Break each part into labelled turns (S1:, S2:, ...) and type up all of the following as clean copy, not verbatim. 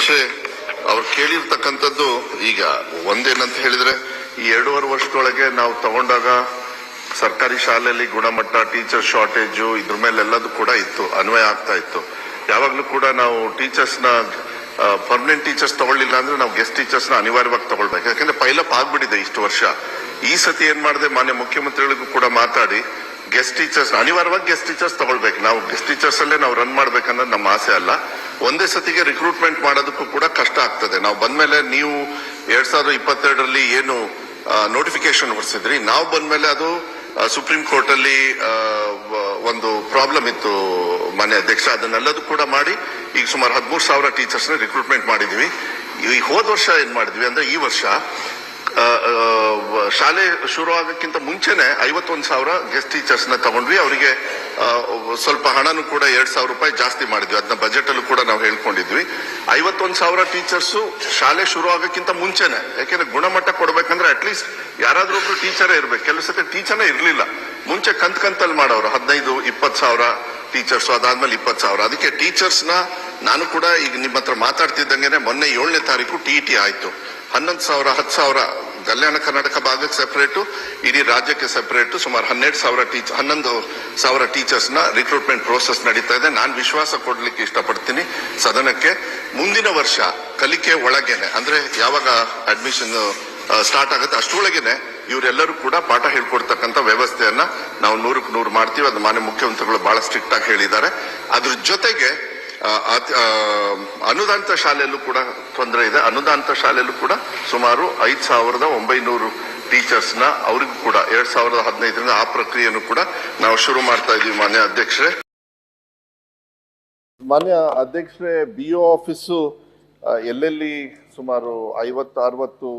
S1: ಅಧ್ಯಕ್ಷರೇ, ಅವ್ರು ಕೇಳಿರ್ತಕ್ಕಂಥದ್ದು ಈಗ ಒಂದೇನಂತ ಹೇಳಿದ್ರೆ, ಈ 2.5 ವರ್ಷದೊಳಗೆ ನಾವು ತಗೊಂಡಾಗ ಸರ್ಕಾರಿ ಶಾಲೆಯಲ್ಲಿ ಗುಣಮಟ್ಟ, ಟೀಚರ್ ಶಾರ್ಟೇಜು, ಇದ್ರ ಮೇಲೆ ಎಲ್ಲದೂ ಕೂಡ ಇತ್ತು, ಅನ್ವಯ ಆಗ್ತಾ ಇತ್ತು. ಯಾವಾಗ್ಲೂ ಕೂಡ ನಾವು ಟೀಚರ್ಸ್ನ ಪರ್ಮನೆಂಟ್ ಟೀಚರ್ಸ್ ತಗೊಳ್ಳಿಲ್ಲ ಅಂದ್ರೆ ನಾವು ಗೆಸ್ಟ್ ಟೀಚರ್ಸ್ನ ಅನಿವಾರ್ಯವಾಗಿ ತಗೊಳ್ಬೇಕು. ಯಾಕಂದ್ರೆ ಪೈಲಪ್ ಆಗ್ಬಿಟ್ಟಿದೆ ಇಷ್ಟು ವರ್ಷ. ಈ ಸತಿ ಏನ್ ಮಾಡಿದೆ, ಮಾನ್ಯ ಮುಖ್ಯಮಂತ್ರಿಗಳಿಗೂ ಕೂಡ ಮಾತಾಡಿ ಗೆಸ್ಟ್ ಟೀಚರ್ಸ್ ಅನಿವಾರ್ಯವಾಗಿ ಗೆಸ್ಟ್ ಟೀಚರ್ಸ್ ತಗೊಳ್ಬೇಕು. ನಾವು ಗೆಸ್ಟ್ ಟೀಚರ್ಸ್ ಅಲ್ಲೇ ನಾವು ರನ್ ಮಾಡ್ಬೇಕನ್ನೋದು ನಮ್ಮ ಆಸೆ ಅಲ್ಲ. ಒಂದೇ ಸತಿಗೆ ರಿಕ್ರೂಟ್ಮೆಂಟ್ ಮಾಡೋದಕ್ಕೂ ಕೂಡ ಕಷ್ಟ ಆಗ್ತದೆ. ನಾವು ಬಂದ್ಮೇಲೆ ನೀವು 2022ರಲ್ಲಿ ಏನು ನೋಟಿಫಿಕೇಶನ್ ಹೊರಡಿಸಿದ್ರಿ, ನಾವು ಬಂದ್ಮೇಲೆ ಅದು ಸುಪ್ರೀಂ ಕೋರ್ಟ್ ಅಲ್ಲಿ ಒಂದು ಪ್ರಾಬ್ಲಮ್ ಇತ್ತು ಮಾನ್ಯ ಅಧ್ಯಕ್ಷ. ಅದನ್ನೆಲ್ಲದೂ ಕೂಡ ಮಾಡಿ ಈಗ ಸುಮಾರು 13,000 ಟೀಚರ್ಸ್ ನ ರಿಕ್ರೂಟ್ಮೆಂಟ್ ಮಾಡಿದ್ವಿ. ಈ ಹೋದ ವರ್ಷ ಏನ್ ಮಾಡಿದ್ವಿ ಅಂದ್ರೆ, ಈ ವರ್ಷ ಶಾಲೆ ಶುರು ಆಗಕ್ಕಿಂತ ಮುಂಚೆನೆ 51,000 ಗೆಸ್ಟ್ ಟೀಚರ್ಸ್ ನ ತಗೊಂಡ್ವಿ. ಅವರಿಗೆ ಸ್ವಲ್ಪ ಹಣನು ಕೂಡ 2,000 ರೂಪಾಯಿ ಜಾಸ್ತಿ ಮಾಡಿದ್ವಿ. ಅದನ್ನ ಬಜೆಟ್ ಅಲ್ಲೂ ಕೂಡ ನಾವು ಹೇಳ್ಕೊಂಡಿದ್ವಿ. 51,000 ಟೀಚರ್ಸ್ ಶಾಲೆ ಶುರು ಆಗಕ್ಕಿಂತ ಮುಂಚೆನೆ. ಯಾಕೆಂದ್ರೆ ಗುಣಮಟ್ಟ ಕೊಡ್ಬೇಕಂದ್ರೆ ಅಟ್ಲೀಸ್ಟ್ ಯಾರಾದ್ರೂ ಒಬ್ರು ಟೀಚರೇ ಇರ್ಬೇಕು. ಕೆಲವು ಸತಿ ಟೀಚರ್ನೇ ಇರ್ಲಿಲ್ಲ. ಮುಂಚೆ ಕಂತಲ್ಲಿ ಮಾಡೋರು 15-20,000 ಟೀಚರ್ಸ್, ಅದಾದ್ಮೇಲೆ 20,000. ಅದಕ್ಕೆ ಟೀಚರ್ಸ್ ನ ನಾನು ಕೂಡ ಈಗ ನಿಮ್ಮ ಹತ್ರ ಮಾತಾಡ್ತಿದ್ದಂಗೆನೆ ಮೊನ್ನೆ 7ನೇ ತಾರೀಕು TET ಆಯ್ತು. 11,000, 10,000 ಕಲ್ಯಾಣ ಕರ್ನಾಟಕ ಭಾಗಕ್ಕೆ ಸೆಪರೇಟು, ಇಡೀ ರಾಜ್ಯಕ್ಕೆ ಸೆಪರೇಟು ಸುಮಾರು 11,000 ಟೀಚರ್ಸ್ ನ ರಿಕ್ರೂಟ್ಮೆಂಟ್ ಪ್ರೋಸೆಸ್ ನಡೀತಾ ಇದೆ. ನಾನು ವಿಶ್ವಾಸ ಕೊಡ್ಲಿಕ್ಕೆ ಇಷ್ಟಪಡ್ತೀನಿ ಸದನಕ್ಕೆ, ಮುಂದಿನ ವರ್ಷ ಕಲಿಕೆ ಒಳಗೇನೆ ಅಂದ್ರೆ ಯಾವಾಗ ಅಡ್ಮಿಷನ್ ಸ್ಟಾರ್ಟ್ ಆಗುತ್ತೆ ಅಷ್ಟೊಳಗೇನೆ ಇವರೆಲ್ಲರೂ ಕೂಡ ಪಾಠ ಹೇಳ್ಕೊಡ್ತಕ್ಕಂಥ ವ್ಯವಸ್ಥೆಯನ್ನ ನಾವು 100ಕ್ಕೆ 100 ಮಾಡ್ತೀವಿ. ಅದು ಮಾನ್ಯ ಮುಖ್ಯಮಂತ್ರಿಗಳು ಬಹಳ ಸ್ಟ್ರಿಕ್ಟ್ ಆಗಿ ಹೇಳಿದ್ದಾರೆ. ಅದ್ರ ಜೊತೆಗೆ ಅನುದಾನಿತ ಶಾಲೆಯಲ್ಲೂ ಕೂಡ ತೊಂದರೆ ಇದೆ. ಅನುದಾನಿತ ಶಾಲೆಯಲ್ಲೂ ಕೂಡ ಸುಮಾರು 5,900 ಟೀಚರ್ಸ್ ನ ಅವರಿಗೂ ಕೂಡ 2015ರಿಂದ ಆ ಪ್ರಕ್ರಿಯೆಯನ್ನು ಕೂಡ ನಾವು ಶುರು ಮಾಡ್ತಾ ಇದೀವಿ. ಮಾನ್ಯ ಅಧ್ಯಕ್ಷರೇ, BO ಆಫೀಸು ಎಲ್ಲೆಲ್ಲಿ ಸುಮಾರು 50-60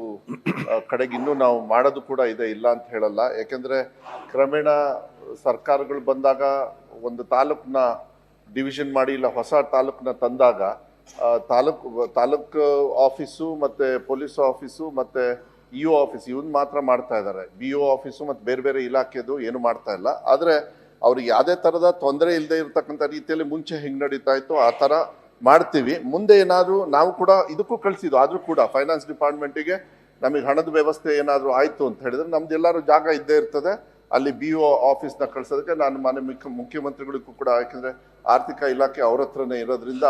S1: ಕಡೆಗೆ ಇನ್ನೂ ನಾವು ಮಾಡೋದು ಕೂಡ ಇದೆ, ಇಲ್ಲ ಅಂತ ಹೇಳಲ್ಲ. ಯಾಕೆಂದ್ರೆ ಕ್ರಮೇಣ ಸರ್ಕಾರಗಳು ಬಂದಾಗ ಒಂದು ತಾಲೂಕ್ನ ಡಿವಿಷನ್ ಮಾಡಿ ಇಲ್ಲ ಹೊಸ ತಾಲೂಕ್ನ ತಂದಾಗ ತಾಲೂಕ್ ಆಫೀಸು ಮತ್ತೆ ಪೊಲೀಸ್ ಆಫೀಸು ಮತ್ತೆ EO ಆಫೀಸ್ ಇವನ್ ಮಾತ್ರ ಮಾಡ್ತಾ ಇದ್ದಾರೆ. BO ಆಫೀಸು ಮತ್ತೆ ಬೇರೆ ಬೇರೆ ಇಲಾಖೆದು ಏನು ಮಾಡ್ತಾ ಇಲ್ಲ. ಆದ್ರೆ ಅವ್ರಿಗೆ ಯಾವುದೇ ತರದ ತೊಂದರೆ ಇಲ್ಲದೆ ಇರತಕ್ಕಂಥ ರೀತಿಯಲ್ಲಿ ಮುಂಚೆ ಹೆಂಗ್ ನಡೀತಾ ಇತ್ತು ಆ ತರ ಮಾಡ್ತೀವಿ. ಮುಂದೆ ಏನಾದ್ರು ನಾವು ಕೂಡ ಇದಕ್ಕೂ ಕಳಿಸಿದ್ವು, ಆದ್ರೂ ಕೂಡ ಫೈನಾನ್ಸ್ ಡಿಪಾರ್ಟ್ಮೆಂಟಿಗೆ ನಮಗೆ ಹಣದ ವ್ಯವಸ್ಥೆ ಏನಾದ್ರು ಆಯ್ತು ಅಂತ ಹೇಳಿದ್ರೆ ನಮ್ದು ಎಲ್ಲರೂ ಜಾಗ ಇದ್ದೇ ಇರ್ತದೆ. ಅಲ್ಲಿ BO ಆಫೀಸ್ನ ಕಳ್ಸೋದಕ್ಕೆ ನಾನು ಮಾನ್ಯ ಮುಖ್ಯಮಂತ್ರಿಗಳಿಗೂ ಕೂಡ, ಯಾಕಂದ್ರೆ ಆರ್ಥಿಕ ಇಲಾಖೆ ಅವ್ರ ಹತ್ರನೇ ಇರೋದ್ರಿಂದ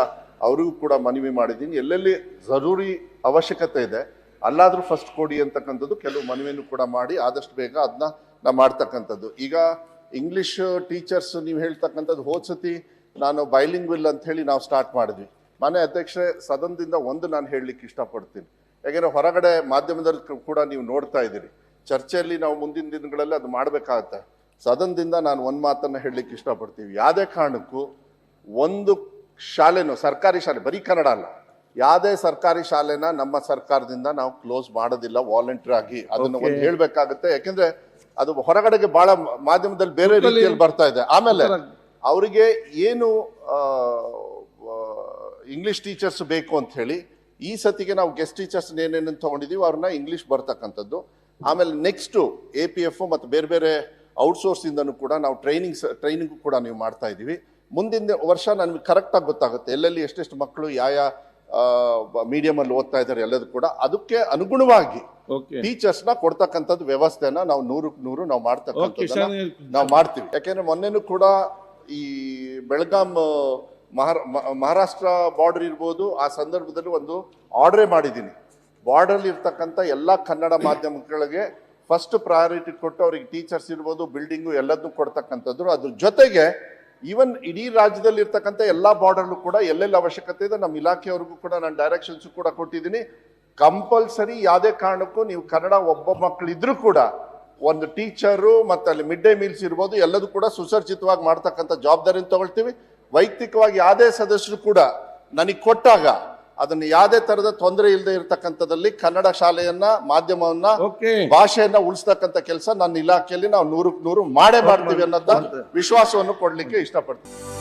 S1: ಅವ್ರಿಗೂ ಕೂಡ ಮನವಿ ಮಾಡಿದ್ದೀನಿ. ಎಲ್ಲೆಲ್ಲಿ ಜರೂರಿ ಅವಶ್ಯಕತೆ ಇದೆ ಅಲ್ಲಾದ್ರೂ ಫಸ್ಟ್ ಕೊಡಿ ಅಂತಕ್ಕಂಥದ್ದು ಕೆಲವು ಮನವಿಯನ್ನು ಕೂಡ ಮಾಡಿ ಆದಷ್ಟು ಬೇಗ ಅದನ್ನ ನಾವು ಮಾಡ್ತಕ್ಕಂಥದ್ದು. ಈಗ ಇಂಗ್ಲಿಷ್ ಟೀಚರ್ಸ್ ನೀವು ಹೇಳ್ತಕ್ಕಂಥದ್ದು ಹೋದ್ಸತಿ ನಾನು ಬೈಲಿಂಗ್ವಿಲ್ ಅಂತ ಹೇಳಿ ನಾವು ಸ್ಟಾರ್ಟ್ ಮಾಡಿದ್ವಿ. ಮಾನ್ಯ ಅಧ್ಯಕ್ಷರೇ, ಸದನದಿಂದ ಒಂದು ನಾನು ಹೇಳಲಿಕ್ಕೆ ಇಷ್ಟಪಡ್ತೀನಿ. ಯಾಕೆಂದ್ರೆ ಹೊರಗಡೆ ಮಾಧ್ಯಮದಲ್ಲಿ ಕೂಡ ನೀವು ನೋಡ್ತಾ ಇದ್ದೀರಿ, ಚರ್ಚೆಯಲ್ಲಿ ನಾವು ಮುಂದಿನ ದಿನಗಳಲ್ಲಿ ಅದು ಮಾಡಬೇಕಾಗತ್ತೆ. ಸದನದಿಂದ ನಾನು ಒಂದು ಮಾತನ್ನ ಹೇಳಲಿಕ್ಕೆ ಇಷ್ಟಪಡ್ತೀವಿ. ಯಾವುದೇ ಕಾರಣಕ್ಕೂ ಒಂದು ಶಾಲೆನೂ, ಸರ್ಕಾರಿ ಶಾಲೆ ಬರೀ ಕನ್ನಡ ಅಲ್ಲ, ಯಾವುದೇ ಸರ್ಕಾರಿ ಶಾಲೆನ ನಮ್ಮ ಸರ್ಕಾರದಿಂದ ನಾವು ಕ್ಲೋಸ್ ಮಾಡೋದಿಲ್ಲ ವಾಲಂಟಿಯರ್ ಆಗಿ. ಅದನ್ನ ಒಂದು ಹೇಳ್ಬೇಕಾಗತ್ತೆ. ಯಾಕೆಂದ್ರೆ ಅದು ಹೊರಗಡೆಗೆ ಬಹಳ ಮಾಧ್ಯಮದಲ್ಲಿ ಬೇರೆ ರೀತಿಯಲ್ಲಿ ಬರ್ತಾ ಇದೆ. ಆಮೇಲೆ ಅವರಿಗೆ ಏನು ಇಂಗ್ಲಿಷ್ ಟೀಚರ್ಸ್ ಬೇಕು ಅಂತ ಹೇಳಿ ಈ ಸತಿಗೆ ನಾವು ಗೆಸ್ಟ್ ಟೀಚರ್ಸ್ ಏನೇನು ತಗೊಂಡಿದೀವಿ ಅವ್ರನ್ನ ಇಂಗ್ಲಿಷ್ ಬರ್ತಕ್ಕಂಥದ್ದು. ಆಮೇಲೆ ನೆಕ್ಸ್ಟ್ APF ಮತ್ತು ಬೇರೆ ಬೇರೆ ಔಟ್ಸೋರ್ಸ್ ಇಂದನೂ ಕೂಡ ನಾವು ಟ್ರೈನಿಂಗ್ ಕೂಡ ನೀವು ಮಾಡ್ತಾ ಇದೀವಿ. ಮುಂದಿನ ವರ್ಷ ನನ್ಗೆ ಕರೆಕ್ಟ್ ಆಗಿ ಗೊತ್ತಾಗುತ್ತೆ ಎಲ್ಲೆಲ್ಲಿ ಎಷ್ಟೆಷ್ಟು ಮಕ್ಕಳು ಯಾವ ಮೀಡಿಯಂ ಅಲ್ಲಿ ಓದ್ತಾ ಇದ್ದಾರೆ ಎಲ್ಲದೂ ಕೂಡ. ಅದಕ್ಕೆ ಅನುಗುಣವಾಗಿ ಟೀಚರ್ಸ್ ನ ಕೊಡ್ತಕ್ಕಂಥದ್ದು ವ್ಯವಸ್ಥೆನ ನಾವು 100ಕ್ಕೆ 100 ನಾವು ಮಾಡ್ತಕ್ಕಂಥದ್ದನ್ನ ನಾವು ಮಾಡ್ತೀವಿ. ಯಾಕೆಂದ್ರೆ ಮೊನ್ನೆನೂ ಕೂಡ ಈ ಬೆಳಗಾಂ ಮಹಾರಾಷ್ಟ್ರ ಬಾರ್ಡರ್ ಇರ್ಬೋದು, ಆ ಸಂದರ್ಭದಲ್ಲಿ ಒಂದು ಆರ್ಡರೇ ಮಾಡಿದ್ದೀನಿ. ಬಾರ್ಡರ್ ಇರ್ತಕ್ಕಂಥ ಎಲ್ಲಾ ಕನ್ನಡ ಮಾಧ್ಯಮಗಳಿಗೆ ಫಸ್ಟ್ ಪ್ರಯಾರಿಟಿ ಕೊಟ್ಟು ಅವ್ರಿಗೆ ಟೀಚರ್ಸ್ ಇರ್ಬೋದು, ಬಿಲ್ಡಿಂಗು ಎಲ್ಲದನ್ನು ಕೊಡ್ತಕ್ಕಂಥದ್ದು. ಅದ್ರ ಜೊತೆಗೆ ಈವನ್ ಇಡೀ ರಾಜ್ಯದಲ್ಲಿ ಇರ್ತಕ್ಕಂಥ ಎಲ್ಲಾ ಬಾರ್ಡರ್ಲು ಕೂಡ ಎಲ್ಲೆಲ್ಲಿ ಅವಶ್ಯಕತೆ ಇದೆ ನಮ್ಮ ಇಲಾಖೆಯವ್ರಿಗೂ ಕೂಡ ನಾನು ಡೈರೆಕ್ಷನ್ಸ್ ಕೂಡ ಕೊಟ್ಟಿದ್ದೀನಿ. ಕಂಪಲ್ಸರಿ ಯಾವುದೇ ಕಾರಣಕ್ಕೂ ನೀವು ಕನ್ನಡ ಒಬ್ಬ ಮಕ್ಕಳು ಇದ್ರೂ ಕೂಡ ಒಂದು ಟೀಚರು ಮತ್ತೆ ಅಲ್ಲಿ ಮಿಡ್ ಡೇ ಮೀಲ್ಸ್ ಇರ್ಬೋದು ಎಲ್ಲದೂ ಕೂಡ ಸುಸರ್ಜಿತವಾಗಿ ಮಾಡ್ತಕ್ಕಂಥ ಜವಾಬ್ದಾರಿಯನ್ನು ತಗೊಳ್ತೀವಿ. ವೈಯಕ್ತಿಕವಾಗಿ ಯಾವುದೇ ಸದಸ್ಯರು ಕೂಡ ನನಗೆ ಕೊಟ್ಟಾಗ ಅದನ್ನ ಯಾವುದೇ ತರದ ತೊಂದರೆ ಇಲ್ಲದೆ ಇರತಕ್ಕಂಥದ್ದಲ್ಲಿ ಕನ್ನಡ ಶಾಲೆಯನ್ನ, ಮಾಧ್ಯಮವನ್ನ, ಭಾಷೆಯನ್ನ ಉಳಿಸ್ತಕ್ಕಂಥ ಕೆಲಸ ನನ್ನ ಇಲಾಖೆಯಲ್ಲಿ ನಾವು 100ಕ್ಕೆ 100 ಮಾಡೇ ಮಾಡ್ತೀವಿ ಅನ್ನೋದ ವಿಶ್ವಾಸವನ್ನು ಕೊಡ್ಲಿಕ್ಕೆ ಇಷ್ಟಪಡ್ತೀವಿ.